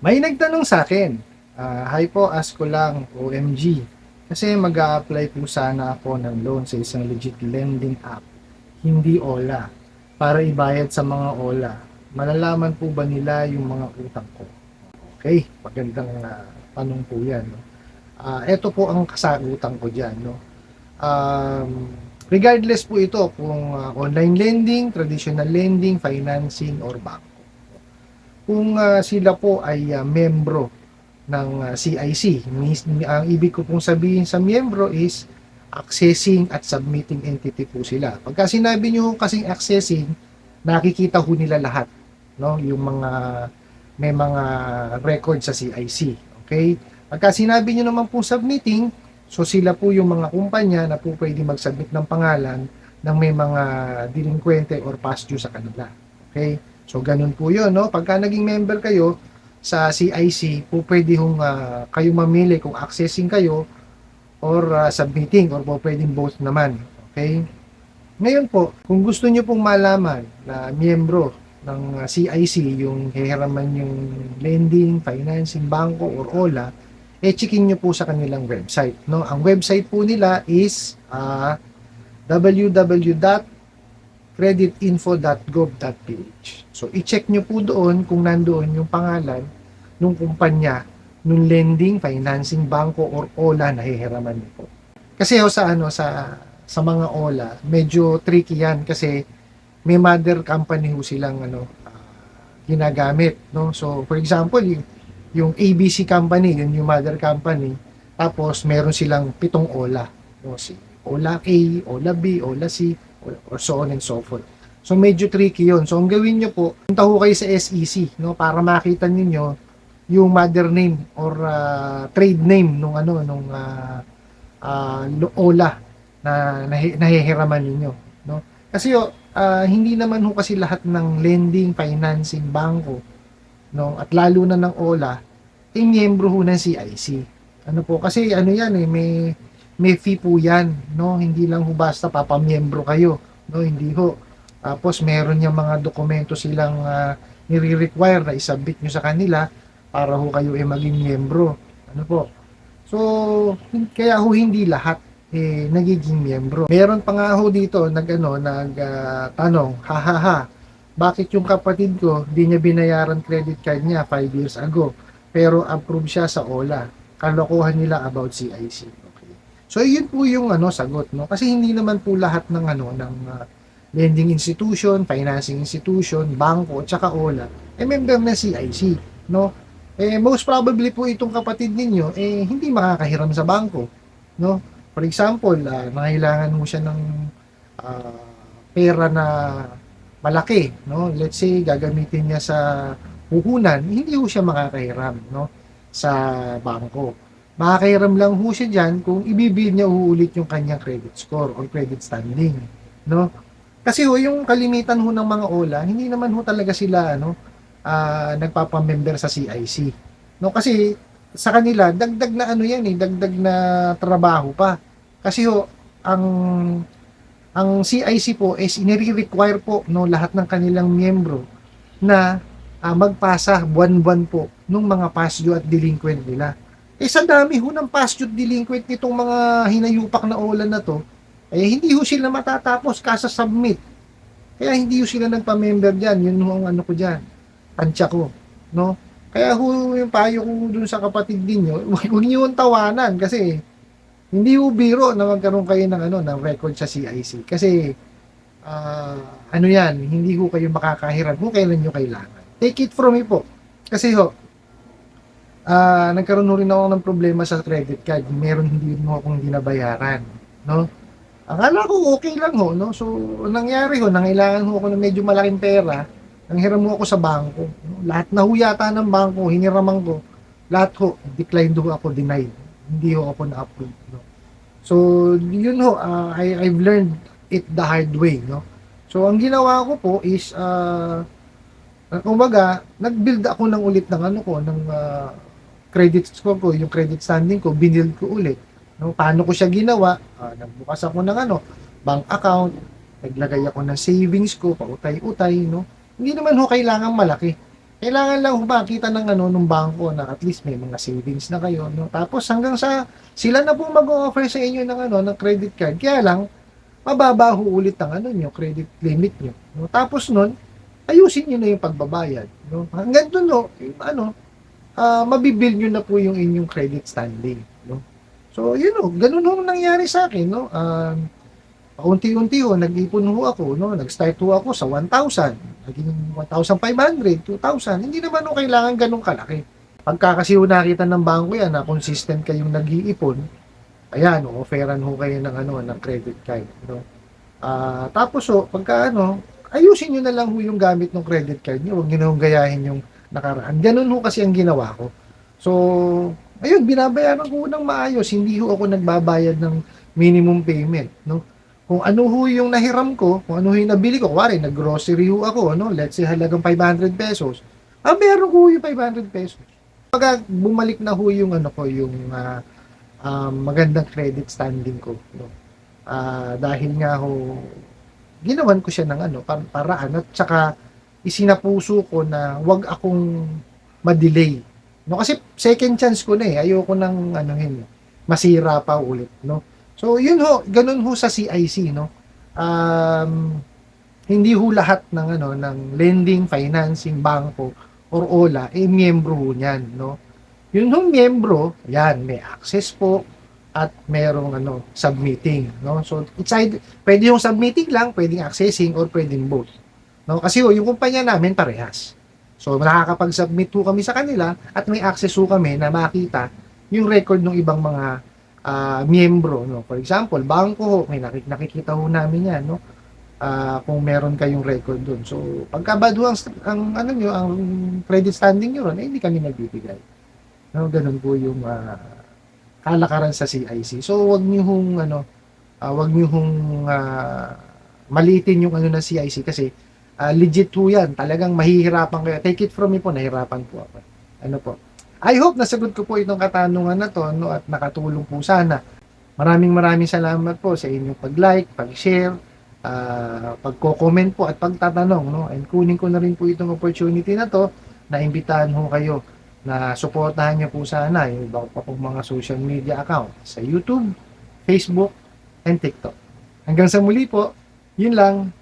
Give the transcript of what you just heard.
May nagtanong sa akin, "Hi po, ask ko lang, OMG, kasi mag-a-apply po sana ako ng loan sa isang legit lending app, hindi Ola, para ibayad sa mga Ola. Malalaman po ba nila yung mga utang ko?" Okay, magandang tanong po yan. No? Ito po ang kasagutan ko dyan. No? Regardless po ito kung online lending, traditional lending, financing, or bank. Kung sila po ay membro ng CIC. Ang ibig ko pong sabihin sa miyembro is accessing at submitting entity po sila. Pagka sinabi nyo kasing accessing, nakikita ho nila lahat, no? Yung mga may mga record sa CIC. Okay? Pagka sinabi nyo naman po submitting, so sila po yung mga kumpanya na po pwede mag-submit ng pangalan ng may mga delinquente or past due sa kanila. Okay? So ganun po 'yun, no? Pagka naging member kayo sa CIC, po pwede hong kayo mamili kung accessing kayo or submitting or po pwedeng both naman. Okay? Ngayon po, kung gusto niyo pong malaman na miyembro ng CIC, yung hihiraman yung lending, financing, bangko, or OLA, checkin niyo po sa kanilang website. No? Ang website po nila is www.creditinfo.gov.ph. So, i-check nyo po doon kung nandoon yung pangalan ng kumpanya, ng lending, financing, bangko, or OLA na hihiraman niyo po. Kasi sa mga OLA, medyo tricky yan kasi may mother company ho silang ginagamit, no? So, for example, yung ABC company, yun yung mother company. Tapos meron silang 7 OLA. No? Si OLA A, OLA B, OLA C, or so on and so forth. So medyo tricky yun. So ang gawin nyo po, punta ho kayo sa SEC, no, para makita niyo yung mother name or trade name nung OLA na nahihiraman ninyo, no? Kasi hindi naman ho kasi lahat ng lending, financing, bangko, no, at lalo na ng OLA, miyembro ho ng CIC. Ano po, kasi ano yan may fee po yan, no? Hindi lang ho basta papamiyembro kayo, no? Hindi ho. Tapos meron yung mga dokumento silang nire-require na isubmit nyo sa kanila para ho kayo maging miyembro. Ano po? So, kaya ho hindi lahat nagiging miyembro. Meron pa nga ho dito tanong, hahaha, bakit yung kapatid ko di niya binayaran credit card niya 5 years ago pero approve siya sa OLA? Kalokohan nila about CIC. Okay. So, yun po yung sagot, no? Kasi hindi naman po lahat ng lending institution, financing institution, bangko, at saka OLA, member na CIC, no? Most probably po itong kapatid ninyo, hindi makakahiram sa bangko, no? For example, nangailangan mo siya ng ah, pera na malaki, no? Let's say, gagamitin niya sa puhunan, hindi ho siya makakahiram, no? Sa bangko. Makakahiram lang ho siya dyan kung ibibid niya uulit yung kanyang credit score or credit standing, no? Kasi ho, yung kalimitan ho ng mga OLA, hindi naman ho talaga sila nagpapamember sa CIC. No, kasi sa kanila dagdag na dagdag na trabaho pa. Kasi ho, ang CIC po is inire-require po no lahat ng kanilang miyembro na magpasa buwan-buwan po nung mga past due at delinquent nila. Sa dami ho ng past due at delinquent nitong mga hinayupak na OLA na to, hindi ho sila matatapos kasa submit. Kaya hindi ho sila nagpa-member diyan. Yun ho ang ano ko diyan. Tansya ko, no? Kaya ho yung payo ko dun sa kapatid ninyo, huwag niyo yung tawanan kasi hindi ho biro na magkaroon kayo ng record sa CIC. Kasi ah, yan, hindi ho kayo makakahiram kung kailan nyo kailangan. Take it from me po. Kasi ho, nagkaroon ho rin ako ng problema sa credit card. Meron hindi mo akong dinabayaran, no? Akala ko okay lang ho, no? So, nangyari ho, nangailangan ho ako ng medyo malaking pera. Nanghiram ho ako sa bangko. No? Lahat na ho yata ng bangko, hiniraman ko. Lahat ho, declined ho ako, denied. Hindi ho ako na-approve, no? So, yun ho, I've learned it the hard way, no? So, ang ginawa ko po is, kumbaga, nag-build ako ng ulit ng credit score ko, yung credit standing ko, binild ko ulit. No, paano ko siya ginawa? Nagbukas ako ng bank account, naglagay ako ng savings ko, pautay-utay, no? Hindi naman ho kailangan malaki. Kailangan lang makita ng ano nung bangko na at least may mga savings na kayo, no? Tapos hanggang sa sila na pong mag-o-offer sa inyo ng ano ng credit card. Kaya lang mababa ho ulit ang ano niyo, credit limit niyo, no? Tapos nun, ayusin niyo na yung pagbabayad, no? Hanggang dun no, yung ano, mabibuild niyo na po yung inyong credit standing, no? So, yun ho, ganun ho nangyari sa akin, no? Paunti-unti ho, nag-ipon ho ako, no? Nag-start ho ako sa 1,000, naging 1,500, 2,000. Hindi naman ho kailangan ganun kalaki. Pagka kasi ho nakita ng bangko yan na consistent kayong nag-iipon, ayan, offeran ho kayo ng ano, ng credit card, no? Tapos ho, pagka ano, ayusin niyo na lang ho yung gamit ng credit card niyo, huwag niyo na hong gayahin yung nakaraan. Ganun ho kasi ang ginawa ko. So, ayun, binabayaran ko ng maayos, hindi ho ako nagbabayad ng minimum payment, no? Kung ano ho yung nahiram ko, kung ano ho yung nabili ko, kuwari, nag-grocery ho ako, no? Let's say halagang 500 pesos. Meron ko ho yung 500 pesos. Pagka bumalik na ho yung ano ko, yung magandang credit standing ko, no? Dahil nga ho, ginawan ko siya ng ano, paraan at saka isinapuso ko na wag akong ma-delay. No, kasi second chance ko na eh. Ayoko nang ano masira pa ulit, no. So, yun ho, ganun ho sa CIC, no. Hindi ho lahat ng ano ng lending, financing, bangko or OLA miyembro ho niyan, no. Yun hong miyembro, yan, may access po at merong ano, submitting, no? So, it's either, pwede yung submitting lang, pwedeng accessing, or pwedeng both. No? Kasi yung kumpanya namin parehas. So, nakakapag-submit ho kami sa kanila at may access ho kami na makita yung record ng ibang mga miyembro, no? For example, bangko ho, may nakikita ho namin yan, no? Kung meron kayong record doon. So, pagkabad ho ang ano nyo, ang credit standing nyo ron, hindi kami nagbibigay. No, ganun po yung kalakaran sa CIC. So, wag niyo hong ano, wag niyo hong maliitin yung ano ng CIC kasi legit po 'yan. Talagang mahihirapan kayo. Take it from me po, nahirapan po ako. Ano po? I hope nasagot ko po itong katanungan na to, no, at nakatulong po sana. Maraming salamat po sa inyong pag-like, pag-share, pagko-comment po at pagtatanong, no. And kunin ko na rin po itong opportunity na to na imbitahan ho kayo na suportahan niyo po sana yung iba pa pong mga social media account sa YouTube, Facebook, and TikTok. Hanggang sa muli po, yun lang.